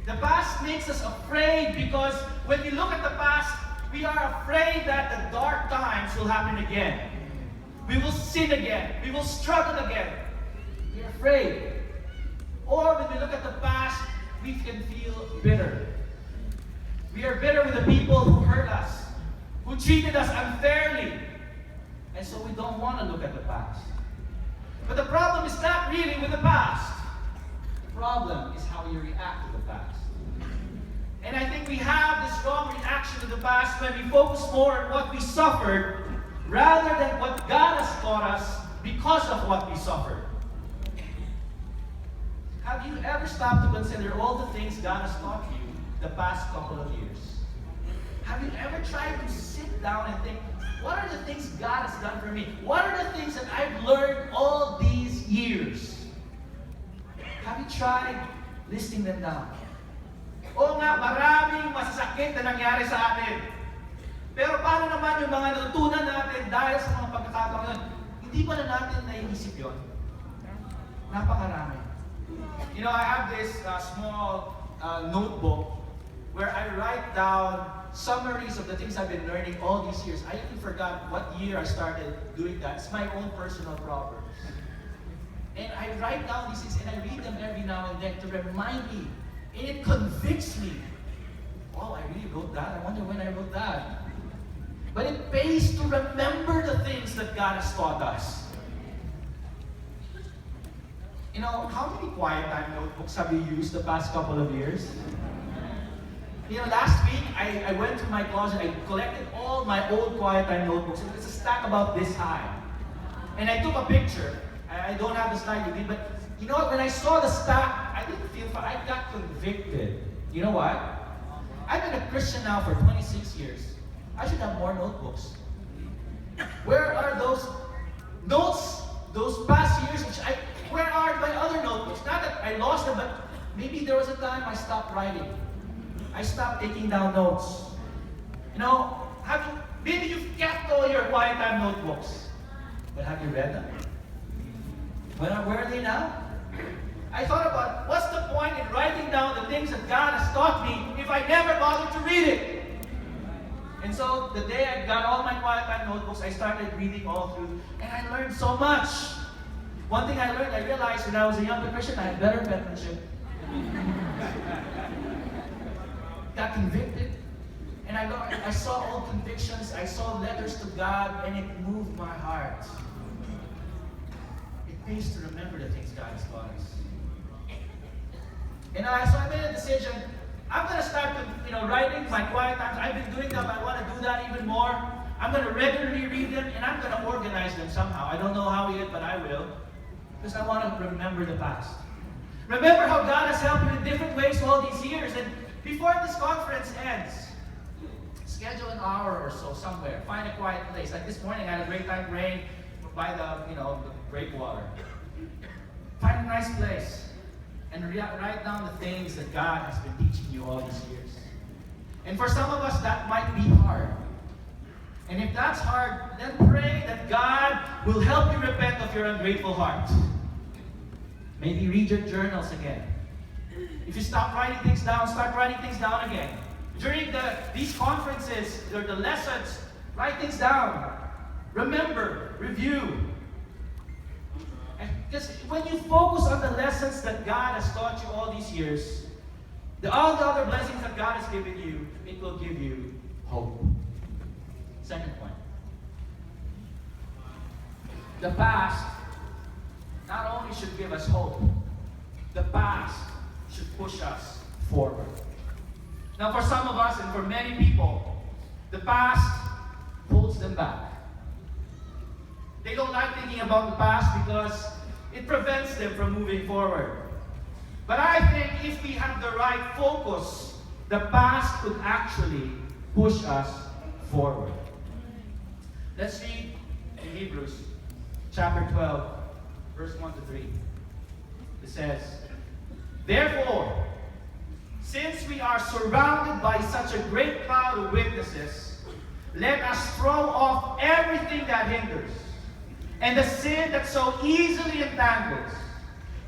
The past makes us afraid because when we look at the past, we are afraid that the dark times will happen again. We will sin again. We will struggle again. We are afraid. Or when we look at the past, we can feel bitter. We are bitter with the people who hurt us, who treated us unfairly. And so we don't want to look at the past. But the problem is not really with the past. The problem is how we react to the past. And I think we have this wrong reaction to the past when we focus more on what we suffered rather than what God has taught us because of what we suffered. Have you ever stopped to consider all the things God has taught you the past couple of years? Have you ever tried to sit down and think, what are the things God has done for me? What are the things that I've learned all these years? Have you tried listing them down? Oo nga, maraming masasakit na nangyari sa atin. Pero paano naman yung mga natutunan natin dahil sa mga pagkakataon yun? Hindi ba na natin naiisip yun? Napakarami. You know, I have this small notebook where I write down summaries of the things I've been learning all these years. I even forgot what year I started doing that. It's my own personal proverbs. And I write down these things and I read them every now and then to remind me. And it convicts me. Oh, I really wrote that. I wonder when I wrote that. But it pays to remember the things that God has taught us. You know, how many quiet time notebooks have you used the past couple of years? You know, last week, I went to my closet, I collected all my old quiet time notebooks. It's a stack about this high. And I took a picture. I don't have the slide with me, but you know what? When I saw the stack, I didn't feel fine. I got convicted. You know what? I've been a Christian now for 26 years. I should have more notebooks. Where are those notes, those past years, where are my other notebooks? Not that I lost them, but maybe there was a time I stopped writing. I stopped taking down notes. You know, maybe you've kept all your quiet time notebooks, but have you read them? Where are they now? I thought about what's the point in writing down the things that God has taught me if I never bothered to read it? And so the day I got all my quiet time notebooks, I started reading all through, and I learned so much. One thing I realized when I was a younger Christian, I had better penmanship. Got convicted, and I saw old convictions, I saw letters to God, and it moved my heart. It pays to remember the things God has taught us. And so I made a decision. I'm going to start writing my quiet times. I've been doing them. I want to do that even more. I'm going to regularly read them, and I'm going to organize them somehow. I don't know how yet, but I will. Because I want to remember the past. Remember how God has helped you in different ways all these years. And before this conference ends, schedule an hour or so somewhere. Find a quiet place. Like this morning, I had a great time praying by the breakwater. Find a nice place. And write down the things that God has been teaching you all these years. And for some of us, that might be hard. And if that's hard, then pray that God will help you repent of your ungrateful heart. Maybe read your journals again. If you stop writing things down, start writing things down again. During these conferences, or the lessons, write things down. Remember, review. Because when you focus on the lessons that God has taught you all these years, all the other blessings that God has given you, it will give you hope. Second point. The past not only should give us hope, the past should push us forward. Now for some of us and for many people, the past holds them back. They don't like thinking about the past because it prevents them from moving forward. But I think if we have the right focus, the past could actually push us forward. Let's read in Hebrews chapter 12, verse 1 to 3. It says, "Therefore, since we are surrounded by such a great cloud of witnesses, let us throw off everything that hinders and the sin that so easily entangles,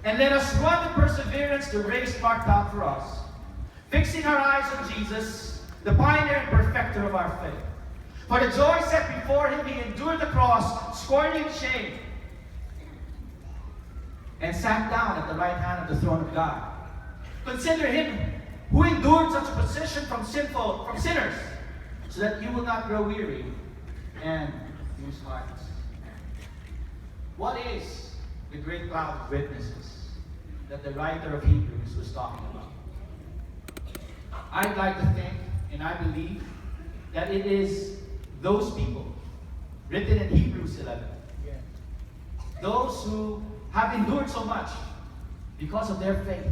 and let us run with perseverance the race marked out for us, fixing our eyes on Jesus, the pioneer and perfecter of our faith. For the joy set before him, he endured the cross, scorning its shame, and sat down at the right hand of the throne of God. Consider him who endured such a position from sinners, so that you will not grow weary and lose heart. What is the great cloud of witnesses that the writer of Hebrews was talking about? I'd like to think, and I believe, that it is those people written in Hebrews 11. Those who have endured so much because of their faith.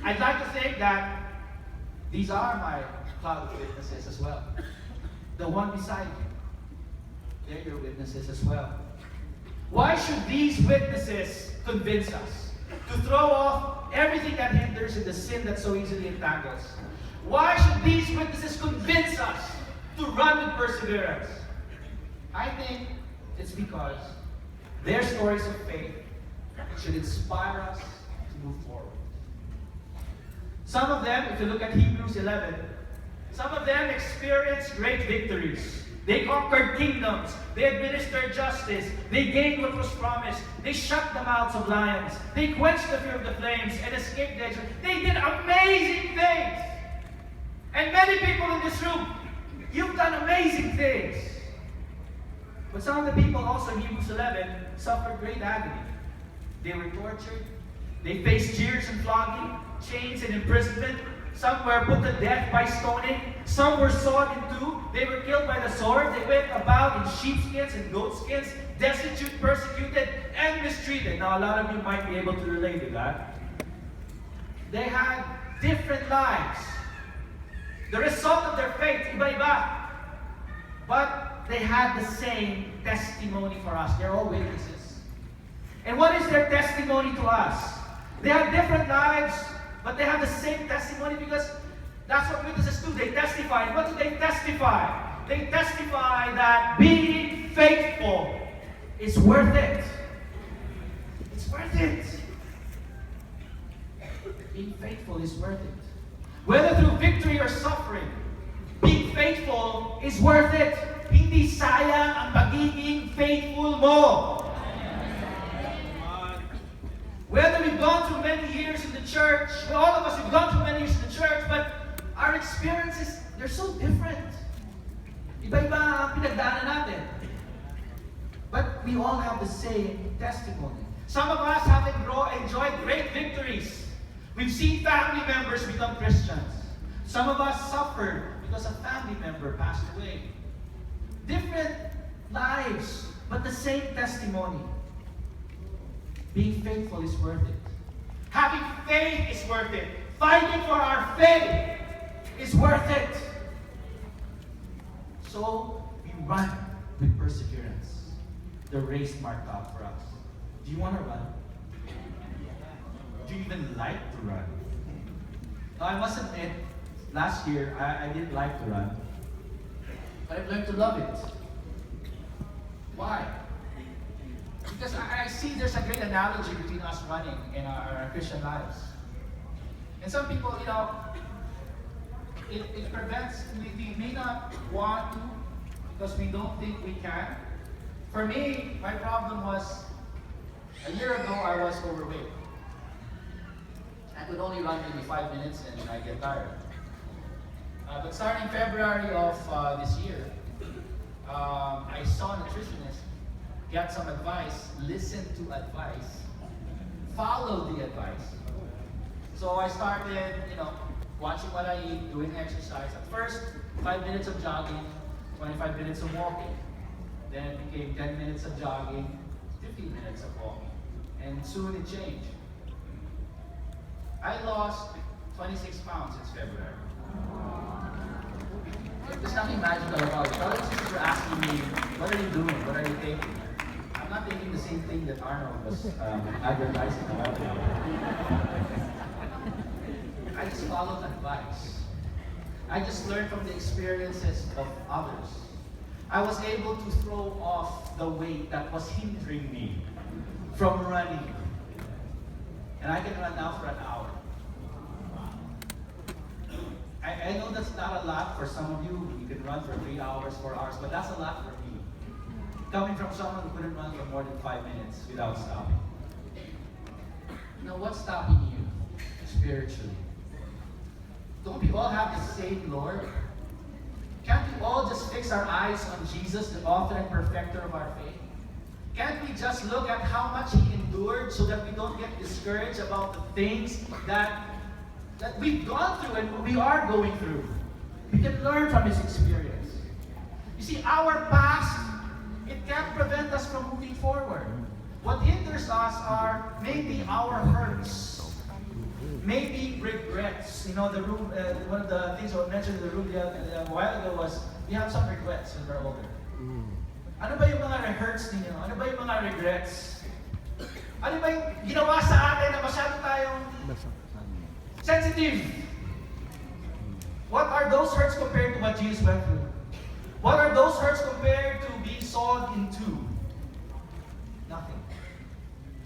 I'd like to think that these are my cloud of witnesses as well. The one beside you, they're your witnesses as well. Why should these witnesses convince us to throw off everything that hinders and the sin that so easily entangles? Why should these witnesses convince us to run with perseverance? I think it's because their stories of faith should inspire us to move forward. Some of them, if you look at Hebrews 11, some of them experienced great victories. They conquered kingdoms. They administered justice. They gained what was promised. They shut the mouths of lions. They quenched the fear of the flames and escaped danger. They did amazing things. And many people in this room, you've done amazing things. But some of the people also in Hebrews 11 suffered great agony. They were tortured. They faced jeers and flogging, chains and imprisonment. Some were put to death by stoning. Some were sawed in two. They were killed by the sword. They went about in sheepskins and goatskins, destitute, persecuted, and mistreated. Now, a lot of you might be able to relate to that. They had different lives. The result of their faith, iba-iba. But they had the same testimony for us. They're all witnesses. And what is their testimony to us? They have different lives, but they have the same testimony because that's what witnesses do. They testify. And what do they testify? They testify that being faithful is worth it. It's worth it. Being faithful is worth it. Whether through victory or suffering, being faithful is worth it. Hindi sayang ang pagiging faithful mo. Whether we've gone through many years in the church, all of us have gone through many years in the church, but our experiences, they're so different. Iba-iba ang pinagdaanan natin. But we all have the same testimony. Some of us have enjoyed great victories. We've seen family members become Christians. Some of us suffered because a family member passed away. Different lives, but the same testimony. Being faithful is worth it. Having faith is worth it. Fighting for our faith is worth it. So, we run with perseverance. The race marked out for us. Do you want to run? Do you even like to run? Now, I must admit, last year, I didn't like to run. But I've learned to love it. Why? Because I see there's a great analogy between us running and our Christian lives. And some people, it prevents, we may not want to because we don't think we can. For me, my problem was, a year ago I was overweight. I could only run maybe 5 minutes and I get tired. But starting February of this year, I saw a nutritionist, get some advice, listen to advice, follow the advice. So I started, watching what I eat, doing exercise. At first, 5 minutes of jogging, 25 minutes of walking. Then it became 10 minutes of jogging, 15 minutes of walking. And soon it changed. I lost 26 pounds since February. There's nothing magical about it. Brothers and sisters were asking me, what are you doing? What are you taking? I'm not taking the same thing that Arnold was advertising about. I just followed advice. I just learned from the experiences of others. I was able to throw off the weight that was hindering me from running. And I can run now for an hour. I know that's not a lot for some of you. You can run for 3 hours, 4 hours, but that's a lot for me. Coming from someone who couldn't run for more than 5 minutes without stopping. You know, what's stopping you spiritually? Don't we all have the same Lord? Can't we all just fix our eyes on Jesus, the author and perfecter of our faith? Can't we just look at how much He endured so that we don't get discouraged about the things that we've gone through and we are going through? We can learn from His experience. You see, our past, it can't prevent us from moving forward. What hinders us are maybe our hurts, maybe regrets. You know, the room, one of the things I mentioned in the room a while ago was we have some regrets when we're older. Ano ba yung mga hurts ninyo? Ano ba yung mga regrets? Ano ba yung ginawa sa atin na masyado tayong sensitive? What are those hurts compared to what Jesus went through? What are those hurts compared to being sawed in two? Nothing.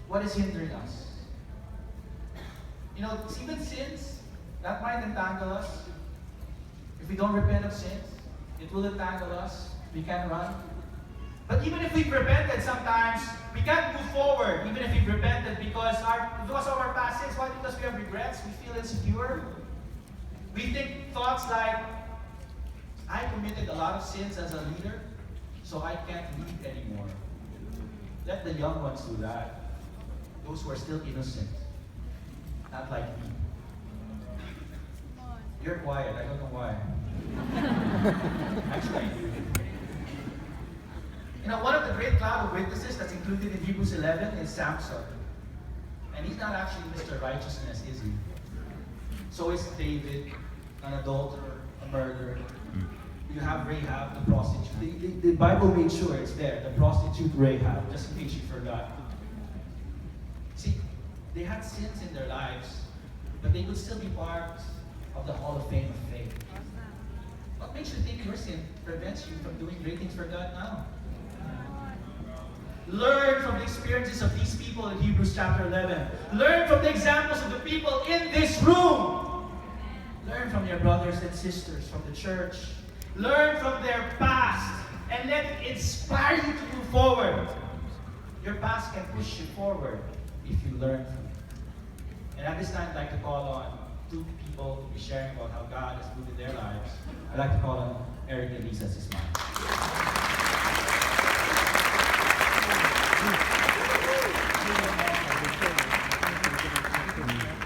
What is hindering us? You know, even sins, that might entangle us. If we don't repent of sins, it will entangle us. We can't run. But even if we've repented, sometimes we can't move forward. Even if we've repented because of our past sins, why? Because we have regrets, we feel insecure. We think thoughts like, I committed a lot of sins as a leader, so I can't lead anymore. Let the young ones do that. Those who are still innocent. Not like me. You're quiet, I don't know why. Actually, I do. You know, one of the great cloud of witnesses that's included in Hebrews 11 is Samson. And he's not actually Mr. Righteousness, is he? So is David, an adulterer, a murderer. You have Rahab, the prostitute. The Bible made sure it's there, the prostitute Rahab, just in case you forgot. See, they had sins in their lives, but they could still be part of the Hall of Fame of faith. What makes you think your sin prevents you from doing great things for God now? Learn from the experiences of these people in Hebrews chapter 11. Learn from the examples of the people in this room. Learn from your brothers and sisters from the church. Learn from their past and let it inspire you to move forward. Your past can push you forward if you learn from it. And at this time, I'd like to call on two people to be sharing about how God has moved in their lives. I'd like to call on Eric and Lisa Sismaet.